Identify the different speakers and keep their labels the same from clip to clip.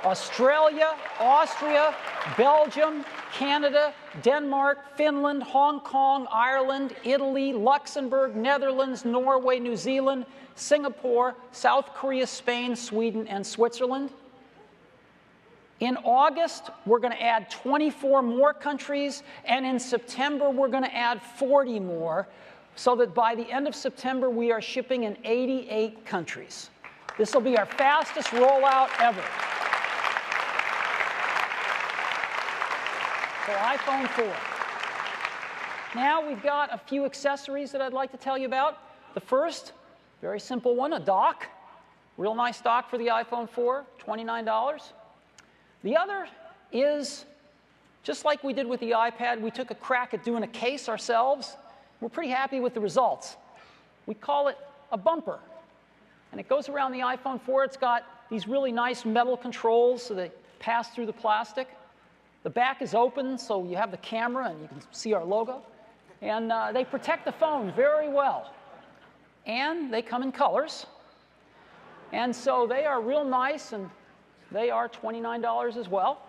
Speaker 1: Australia, Austria, Belgium, Canada, Denmark, Finland, Hong Kong, Ireland, Italy, Luxembourg, Netherlands, Norway, New Zealand, Singapore, South Korea, Spain, Sweden, and Switzerland. In August, we're going to add 24 more countries, and in September, we're going to add 40 more, so that by the end of September, we are shipping in 88 countries. This will be our fastest rollout ever. For iPhone 4. Now we've got a few accessories that I'd like to tell you about. The first, very simple one, a dock. Real nice dock for the iPhone 4, $29. The other is, just like we did with the iPad, we took a crack at doing a case ourselves. We're pretty happy with the results. We call it a bumper. And it goes around the iPhone 4. It's got these really nice metal controls so they pass through the plastic. The back is open, so you have the camera and you can see our logo. And they protect the phone very well. And they come in colors. And so they are real nice, and they are $29 as well.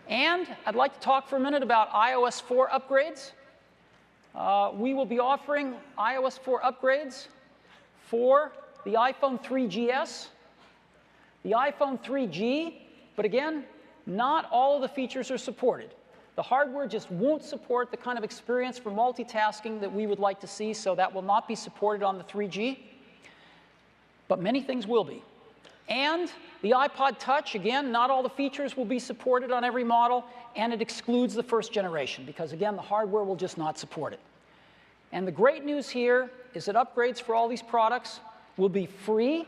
Speaker 1: And I'd like to talk for a minute about iOS 4 upgrades. We will be offering iOS 4 upgrades for the iPhone 3GS, the iPhone 3G, but again, not all of the features are supported. The hardware just won't support the kind of experience for multitasking that we would like to see, so that will not be supported on the 3G. But many things will be. And the iPod Touch, again, not all the features will be supported on every model, and it excludes the first generation, because again, the hardware will just not support it. And the great news here is that upgrades for all these products will be free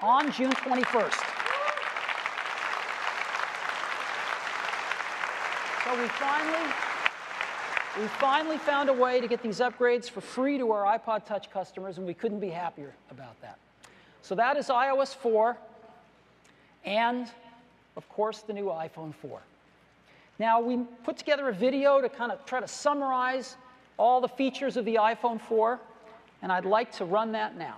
Speaker 1: on June 21st. So we finally found a way to get these upgrades for free to our iPod Touch customers, and we couldn't be happier about that. So that is iOS 4 and, of course, the new iPhone 4. Now, we put together a video to kind of try to summarize all the features of the iPhone 4, and I'd like to run that now.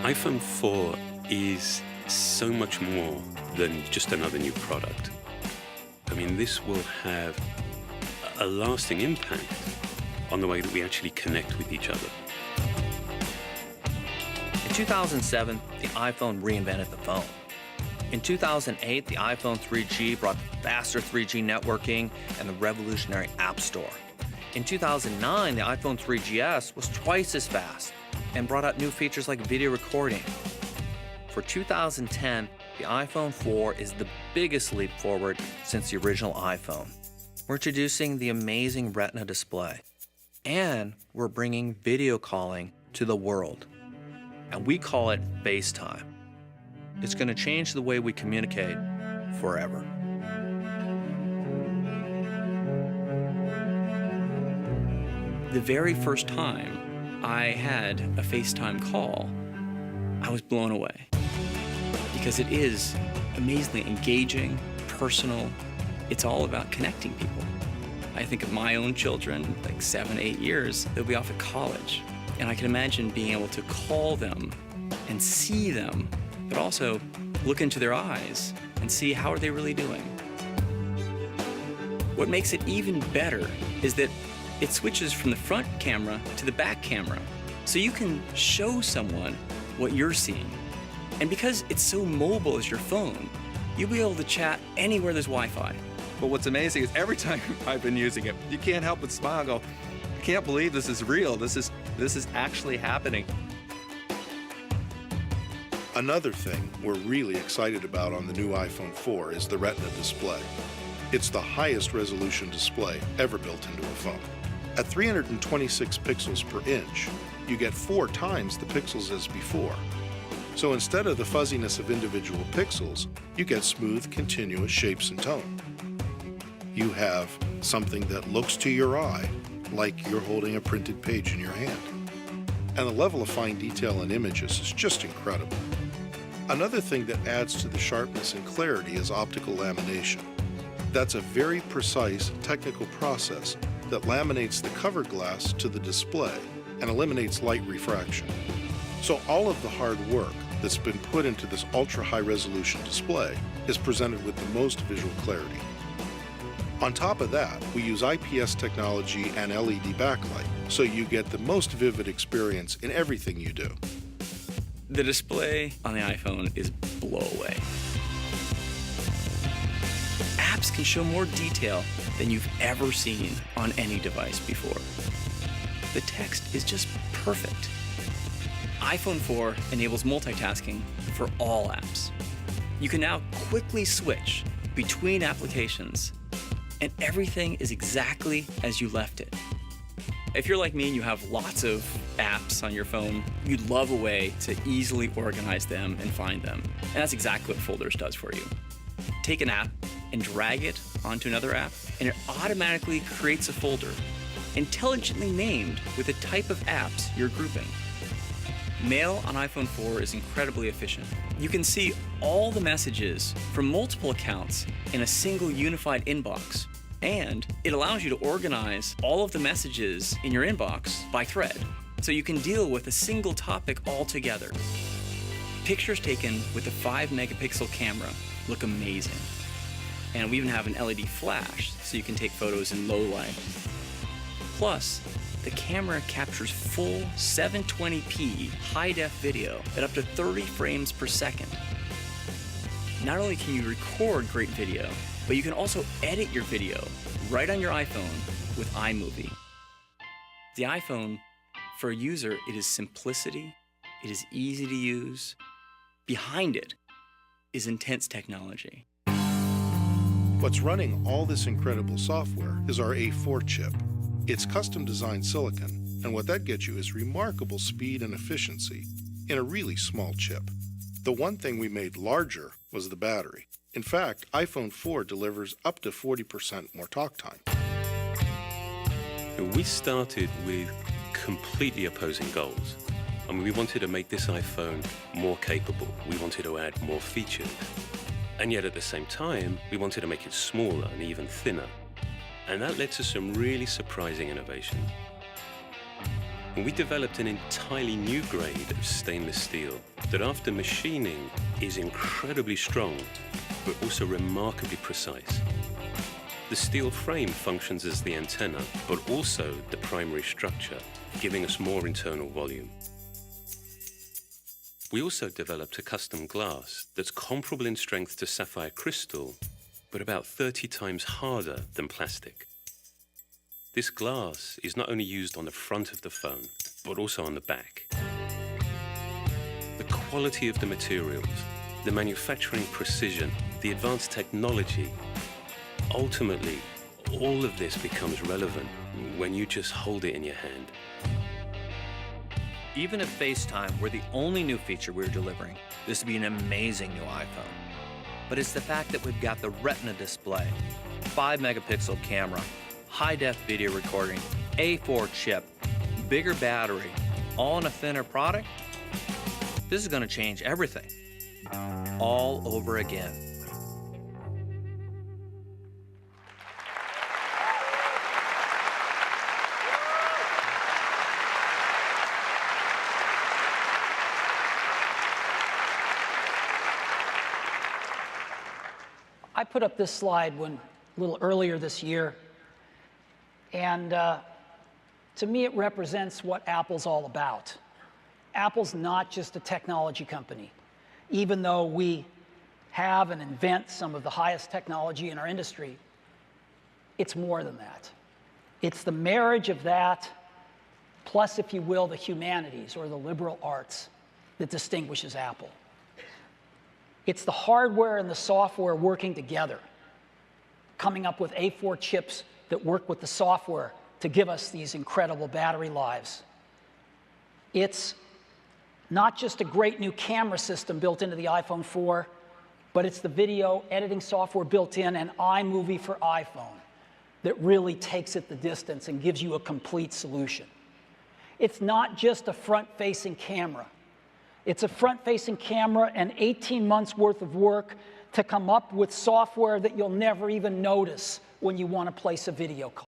Speaker 2: iPhone 4 is so much more than just another new product. I mean, this will have a lasting impact on the way that we actually connect with each other.
Speaker 3: In 2007, the iPhone reinvented the phone. In 2008, the iPhone 3G brought faster 3G networking and the revolutionary App Store. In 2009, the iPhone 3GS was twice as fast and brought out new features like video recording. For 2010, the iPhone 4 is the biggest leap forward since the original iPhone. We're introducing the amazing Retina display, and we're bringing video calling to the world. And we call it FaceTime. It's going to change the way we communicate forever. The very first time I had a FaceTime call, I was blown away. Because it is amazingly engaging, personal. It's all about connecting people. I think of my own children, like 7, 8 years, they'll be off at college. And I can imagine being able to call them and see them, but also look into their eyes and see how are they really doing. What makes it even better is that it switches from the front camera to the back camera. So you can show someone what you're seeing. And because it's so mobile as your phone, you'll be able to chat anywhere there's Wi-Fi.
Speaker 4: But what's amazing is every time I've been using it, you can't help but smile and go, I can't believe this is real. This is actually happening.
Speaker 5: Another thing we're really excited about on the new iPhone 4 is the Retina display. It's the highest resolution display ever built into a phone. At 326 pixels per inch, you get 4 times the pixels as before. So instead of the fuzziness of individual pixels, you get smooth, continuous shapes and tone. You have something that looks to your eye like you're holding a printed page in your hand. And the level of fine detail in images is just incredible. Another thing that adds to the sharpness and clarity is optical lamination. That's a very precise technical process that laminates the cover glass to the display and eliminates light refraction. So all of the hard work that's been put into this ultra-high resolution display is presented with the most visual clarity. On top of that, we use IPS technology and LED backlight, so you get the most vivid experience in everything you do.
Speaker 6: The display on the iPhone is blow away. Apps can show more detail than you've ever seen on any device before. The text is just perfect. iPhone 4 enables multitasking for all apps. You can now quickly switch between applications, and everything is exactly as you left it. If you're like me and you have lots of apps on your phone, you'd love a way to easily organize them and find them. And that's exactly what Folders does for you. Take an app and drag it onto another app, and it automatically creates a folder, intelligently named with the type of apps you're grouping. Mail on iPhone 4 is incredibly efficient. You can see all the messages from multiple accounts in a single unified inbox, and it allows you to organize all of the messages in your inbox by thread, so you can deal with a single topic altogether. Pictures taken with a 5-megapixel camera look amazing. And we even have an LED flash, so you can take photos in low light. Plus, the camera captures full 720p high-def video at up to 30 frames per second. Not only can you record great video, but you can also edit your video right on your iPhone with iMovie. The iPhone, for a user, it is simplicity, it is easy to use. Behind it is intense technology.
Speaker 5: What's running all this incredible software is our A4 chip. It's custom-designed silicon, and what that gets you is remarkable speed and efficiency in a really small chip. The one thing we made larger was the battery. In fact, iPhone 4 delivers up to 40% more talk time.
Speaker 2: We started with completely opposing goals. I mean, we wanted to make this iPhone more capable. We wanted to add more features. And yet at the same time, we wanted to make it smaller and even thinner. And that led to some really surprising innovation. And we developed an entirely new grade of stainless steel that after machining is incredibly strong, but also remarkably precise. The steel frame functions as the antenna, but also the primary structure, giving us more internal volume. We also developed a custom glass that's comparable in strength to sapphire crystal, but about 30 times harder than plastic. This glass is not only used on the front of the phone, but also on the back. The quality of the materials, the manufacturing precision, the advanced technology, ultimately, all of this becomes relevant when you just hold it in your hand.
Speaker 3: Even if FaceTime were the only new feature we're delivering, this would be an amazing new iPhone. But it's the fact that we've got the Retina display, 5-megapixel camera, high-def video recording, A4 chip, bigger battery, all in a thinner product. This is going to change everything, all over again.
Speaker 1: I put up this slide a little earlier this year, and to me it represents what Apple's all about. Apple's not just a technology company, even though we have and invent some of the highest technology in our industry. It's more than that. It's the marriage of that, plus, if you will, the humanities or the liberal arts that distinguishes Apple. It's the hardware and the software working together, coming up with A4 chips that work with the software to give us these incredible battery lives. It's not just a great new camera system built into the iPhone 4, but it's the video editing software built in and iMovie for iPhone that really takes it the distance and gives you a complete solution. It's not just a front-facing camera. It's a front-facing camera and 18 months worth of work to come up with software that you'll never even notice when you want to place a video call.